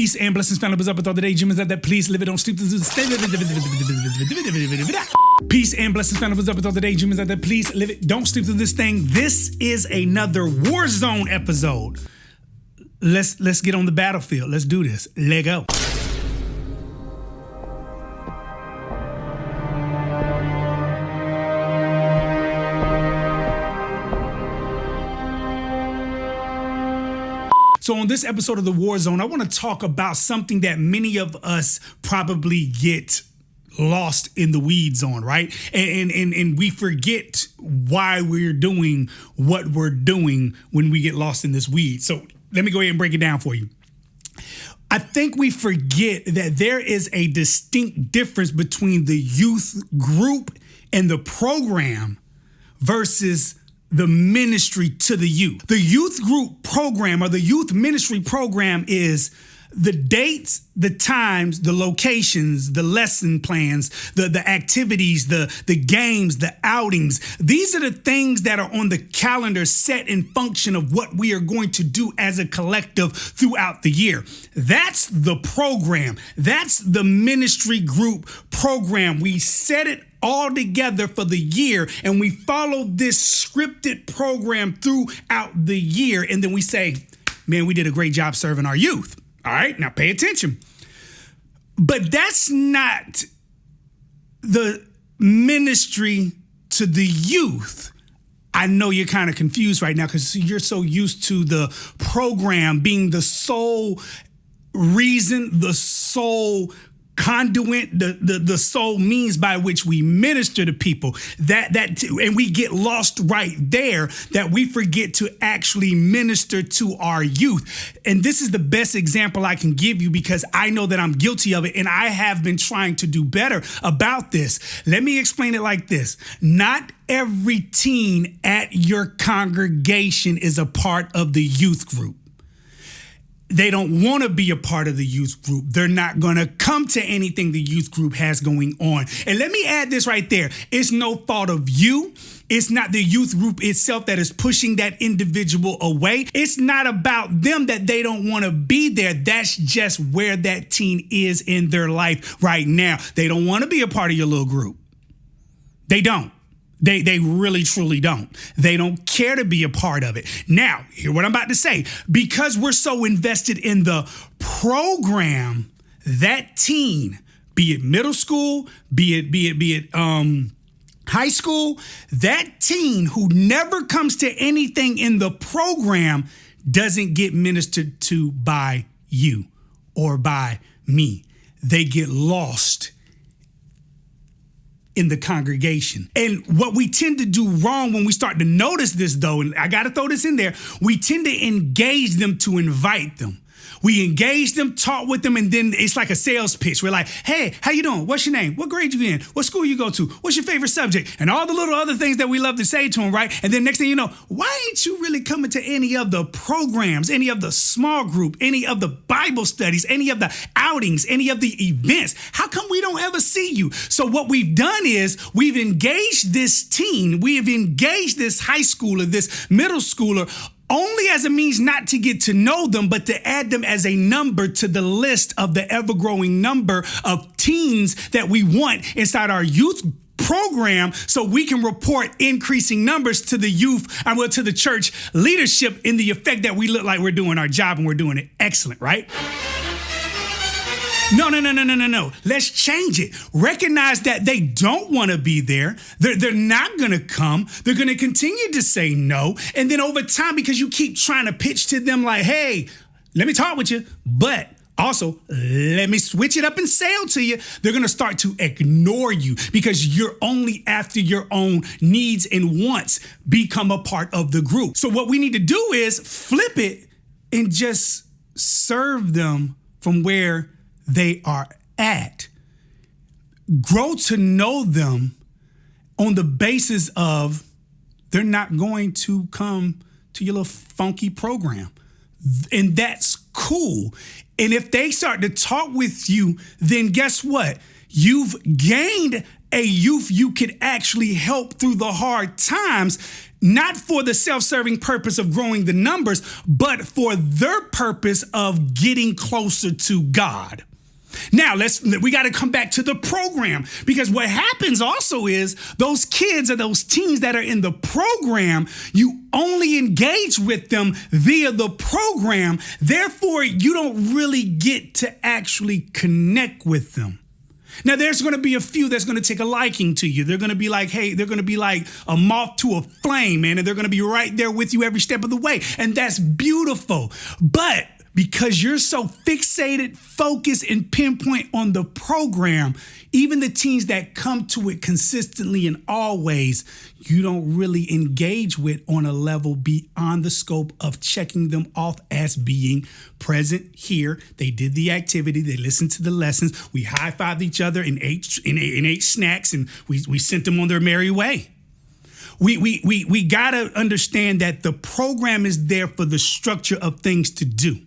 Peace and blessings, family. What's up with all the day? Jim is at that. Please live it. Don't sleep. Peace and blessings, family. What's up with all the day? Jim is at that. Please live it. Don't sleep through this thing. This is another WarZone episode. Let's get on the battlefield. Let's do this. Let go. So on this episode of the WarZone, I want to talk about something that many of us probably get lost in the weeds on, right? And we forget why we're doing what we're doing when we get lost in this weed. So let me go ahead and break it down for you. I think we forget that there is a distinct difference between the youth group and the program versus the ministry to the youth. The youth group program or the youth ministry program is the dates, the times, the locations, the lesson plans, the activities, the games, the outings. These are the things that are on the calendar set in function of what we are going to do as a collective throughout the year. That's the program. That's the ministry group program. We set it all together for the year, and we follow this scripted program throughout the year. And then we say, man, we did a great job serving our youth. All right, now pay attention. But that's not the ministry to the youth. I know you're kind of confused right now because you're so used to the program being the sole reason, the sole conduit, the sole means by which we minister to people, and we get lost right there, that we forget to actually minister to our youth. And this is the best example I can give you because I know that I'm guilty of it, and I have been trying to do better about this. Let me explain it like this. Not every teen at your congregation is a part of the youth group. They don't want to be a part of the youth group. They're not going to come to anything the youth group has going on. And let me add this right there. It's no fault of you. It's not the youth group itself that is pushing that individual away. It's not about them that they don't want to be there. That's just where that teen is in their life right now. They don't want to be a part of your little group. They don't. They really, truly don't. They don't care to be a part of it. Now, hear what I'm about to say. Because we're so invested in the program, that teen, be it middle school, be it high school, that teen who never comes to anything in the program doesn't get ministered to by you or by me. They get lost in the congregation. And what we tend to do wrong when we start to notice this, though, and I got to throw this in there, we tend to engage them to invite them. We engage them, talk with them, and then it's like a sales pitch. We're like, hey, how you doing? What's your name? What grade you in? What school you go to? What's your favorite subject? And all the little other things that we love to say to them, right? And then next thing you know, why ain't you really coming to any of the programs, any of the small group, any of the Bible studies, any of the outings, any of the events? How come we don't ever see you? So what we've done is we've engaged this teen, we have engaged this high schooler, this middle schooler, only as a means not to get to know them, but to add them as a number to the list of the ever-growing number of teens that we want inside our youth program, so we can report increasing numbers to the youth, to the church leadership, in the effect that we look like we're doing our job and we're doing it excellent, right? No. Let's change it. Recognize that they don't want to be there. They're not going to come. They're going to continue to say no. And then over time, because you keep trying to pitch to them like, hey, let me talk with you, but also let me switch it up and sell to you, they're going to start to ignore you because you're only after your own needs and wants become a part of the group. So what we need to do is flip it and just serve them from where they are at. Grow to know them on the basis of they're not going to come to your little funky program. And that's cool. And if they start to talk with you, then guess what? You've gained a youth you could actually help through the hard times. not for the self-serving purpose of growing the numbers, but for their purpose of getting closer to God. Now, we got to come back to the program, because what happens also is those kids or those teens that are in the program, you only engage with them via the program. Therefore, you don't really get to actually connect with them. Now, there's going to be a few that's going to take a liking to you. They're going to be like, hey, they're going to be like a moth to a flame, man, and they're going to be right there with you every step of the way. And that's beautiful. But because you're so fixated, focused, and pinpoint on the program, even the teens that come to it consistently and always, you don't really engage with on a level beyond the scope of checking them off as being present here. They did the activity. They listened to the lessons. We high-fived each other and ate snacks, and we sent them on their merry way. We got to understand that the program is there for the structure of things to do.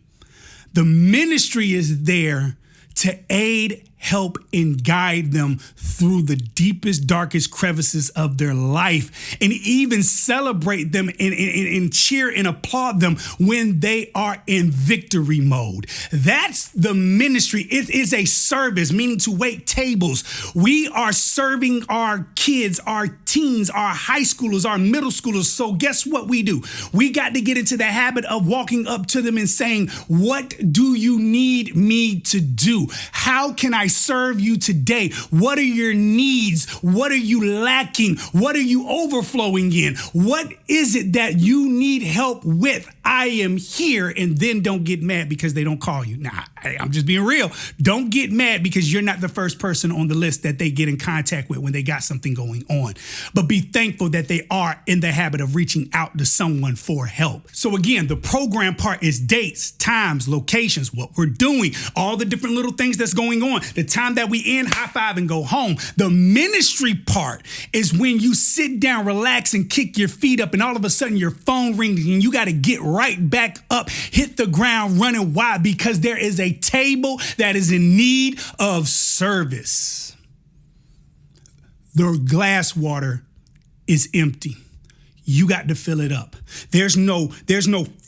The ministry is there to aid, help, and guide them through the deepest, darkest crevices of their life, and even celebrate them and cheer and applaud them when they are in victory mode. That's the ministry. It is a service, meaning to wait tables. We are serving our kids, our teens, our high schoolers, our middle schoolers. So guess what we do? We got to get into the habit of walking up to them and saying, what do you need me to do? How can I serve you today? What are your needs? What are you lacking? What are you overflowing in? What is it that you need help with? I am here. And then don't get mad because they don't call you. Nah, I'm just being real. Don't get mad because you're not the first person on the list that they get in contact with when they got something going on. But be thankful that they are in the habit of reaching out to someone for help. So again, the program part is dates, times, locations, what we're doing, all the different little things that's going on, the time that we end, high five and go home. The ministry part is when you sit down, relax, and kick your feet up, and all of a sudden your phone rings and you got to get right back up, hit the ground running. Why? Because there is a table that is in need of service. The glass water is empty. You got to fill it up. There's no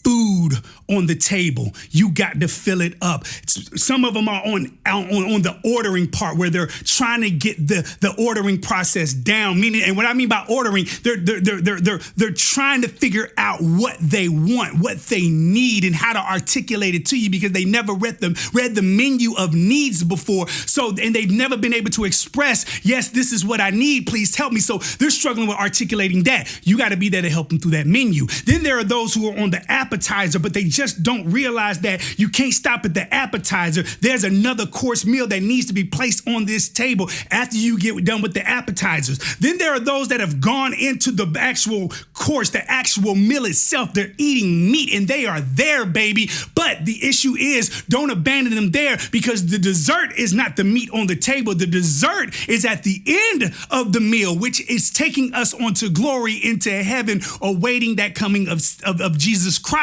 food on the table. You got to fill it up. Some of them are on the ordering part where they're trying to get the ordering process down. Meaning, and what I mean by ordering, they're trying to figure out what they want, what they need, and how to articulate it to you because they never read the menu of needs before. So, and they've never been able to express, yes, this is what I need. Please help me. So they're struggling with articulating that. You got to be there to help them through that menu. Then there are those who are on the appetizer, but they just don't realize that you can't stop at the appetizer. There's another course meal that needs to be placed on this table after you get done with the appetizers. Then there are those that have gone into the actual course, the actual meal itself. They're eating meat and they are there, baby. But the issue is don't abandon them there because the dessert is not the meat on the table. The dessert is at the end of the meal, which is taking us onto glory, into heaven, awaiting that coming of Jesus Christ.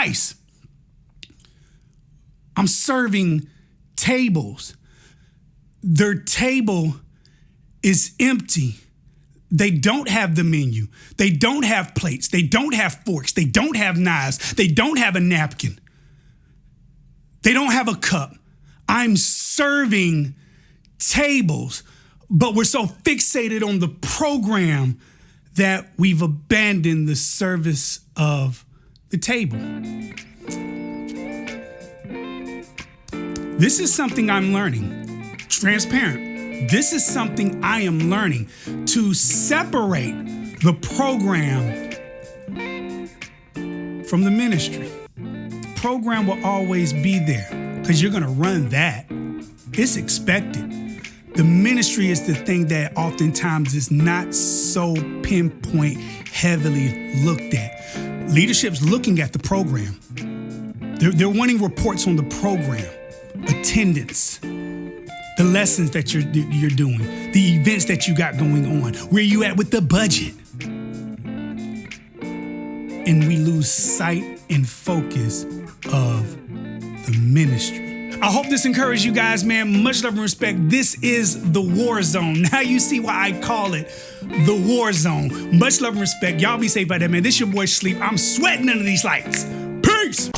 I'm serving tables. Their table is empty. They don't have the menu. They don't have plates. They don't have forks. They don't have knives. They don't have a napkin. They don't have a cup. I'm serving tables, but we're so fixated on the program that we've abandoned the service of the table. This is something I'm learning. Transparent. This is something I am learning, to separate the program from the ministry. The program will always be there because you're going to run that. It's expected. The ministry is the thing that oftentimes is not so pinpoint, heavily looked at. Leadership's looking at the program. They're wanting reports on the program, attendance, the lessons that you're doing, the events that you got going on, where you at with the budget. And we lose sight and focus of the ministry. I hope this encouraged you guys, man. Much love and respect. This is the War Zone. Now you see why I call it the War Zone. Much love and respect. Y'all be safe out there, man. This your boy Sleep. I'm sweating under these lights. Peace.